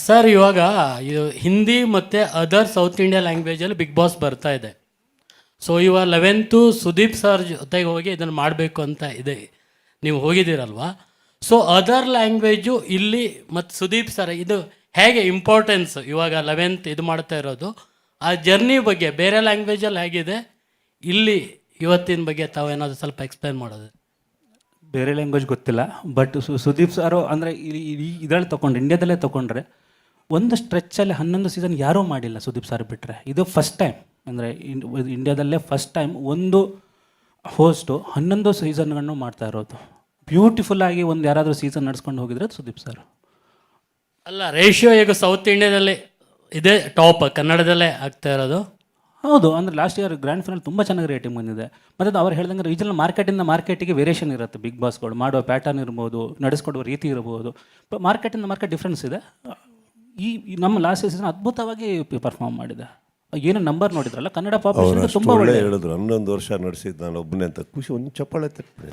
Sir ಇವಾಗ ಇದು ಹಿಂದಿ ಮತ್ತು ಅದರ್ ಸೌತ್ ಇಂಡಿಯಾ ಲ್ಯಾಂಗ್ವೇಜಲ್ಲಿ ಬಿಗ್ ಬಾಸ್ ಬರ್ತಾ ಇದೆ. ಸೊ ಇವಾಗ 11th ಸುದೀಪ್ ಸರ್ ಜೊತೆಗೆ ಹೋಗಿ ಇದನ್ನು ಮಾಡಬೇಕು ಅಂತ ಇದೆ. ನೀವು ಹೋಗಿದ್ದೀರಲ್ವಾ? ಸೊ ಅದರ್ ಲ್ಯಾಂಗ್ವೇಜು ಇಲ್ಲಿ ಮತ್ತು ಸುದೀಪ್ ಸರ್ ಇದು ಹೇಗೆ ಇಂಪಾರ್ಟೆನ್ಸ್ ಇವಾಗ 11th ಇದು ಮಾಡ್ತಾ ಇರೋದು, ಆ ಜರ್ನಿ ಬಗ್ಗೆ ಬೇರೆ ಲ್ಯಾಂಗ್ವೇಜಲ್ಲಿ ಹೇಗಿದೆ, ಇಲ್ಲಿ ಇವತ್ತಿನ ಬಗ್ಗೆ ತಾವೇನಾದರೂ ಸ್ವಲ್ಪ ಎಕ್ಸ್ಪ್ಲೇನ್ ಮಾಡೋದು. ಬೇರೆ ಲ್ಯಾಂಗ್ವೇಜ್ ಗೊತ್ತಿಲ್ಲ, ಬಟ್ ಸುದೀಪ್ ಸಾರು ಅಂದರೆ ಇದರಲ್ಲಿ ತೊಗೊಂಡ್ರೆ ಇಂಡಿಯಾದಲ್ಲೇ ತೊಗೊಂಡ್ರೆ ಒಂದು ಸ್ಟ್ರೆಚ್ಚಲ್ಲಿ 11 ಸೀಸನ್ ಯಾರೂ ಮಾಡಿಲ್ಲ ಸುದೀಪ್ ಸಾರ್ ಬಿಟ್ಟರೆ. ಇದು ಫಸ್ಟ್ ಟೈಮ್ ಅಂದರೆ ಇಂಡಿಯಾದಲ್ಲೇ ಫಸ್ಟ್ ಟೈಮ್ ಒಂದು ಹೋಸ್ಟು 11 ಸೀಸನ್ಗಳನ್ನು ಮಾಡ್ತಾ ಇರೋದು. ಬ್ಯೂಟಿಫುಲ್ಲಾಗಿ ಒಂದು ಯಾರಾದರೂ ಸೀಸನ್ ನಡ್ಸ್ಕೊಂಡು ಹೋಗಿದ್ರೆ ಸುದೀಪ್ ಸರ್. ಅಲ್ಲ, ರೇಷಿಯೋ ಈಗ ಸೌತ್ ಇಂಡಿಯಾದಲ್ಲಿ ಇದೇ ಟಾಪ್, ಕನ್ನಡದಲ್ಲೇ ಆಗ್ತಾ ಇರೋದು. ಹೌದು, ಅಂದರೆ ಲಾಸ್ಟ್ ಇಯರ್ ಗ್ರ್ಯಾಂಡ್ ಫೈನಲ್ ತುಂಬ ಚೆನ್ನಾಗಿ ರೇಟಿಂಗ್ ಬಂದಿದೆ. ಮತ್ತು ಅವ್ರು ಹೇಳ್ದಂಗೆ ರೀಜನಲ್ ಮಾರ್ಕೆಟಿಂದ ಮಾರ್ಕೆಟಿಗೆ ವೇರಿಯೇಷನ್ ಇರುತ್ತೆ. ಬಿಗ್ ಬಾಸ್ಗಳು ಮಾಡುವ ಪ್ಯಾಟರ್ನ್ ಇರ್ಬೋದು, ನಡೆಸ್ಕೊಡುವ ರೀತಿ ಇರ್ಬೋದು, ಮಾರ್ಕೆಟಿಂದ ಮಾರ್ಕೆಟ್ ಡಿಫ್ರೆನ್ಸ್ ಇದೆ. ಈ ನಮ್ಮ ಲಾಸ್ಟ್ ಸೀಸನ್ ಅದ್ಭುತವಾಗಿ ಪರ್ಫಾರ್ಮ್ ಮಾಡಿದೆ. ಏನು ನಂಬರ್ ನೋಡಿದ್ರಲ್ಲ, ಕನ್ನಡ ಪಾಪ್ಯುಲೇಷನ್ ತುಂಬ ಒಳ್ಳೆ ಹೇಳಿದ್ರು. 11 ವರ್ಷ ನಡೆಸಿದ್ದು ನಾನು ಒಬ್ಬನೇ ಅಂತ ಖುಷಿ, ಒಂದು ಚಪ್ಪಾಳೆ ತಪ್ಪಿ.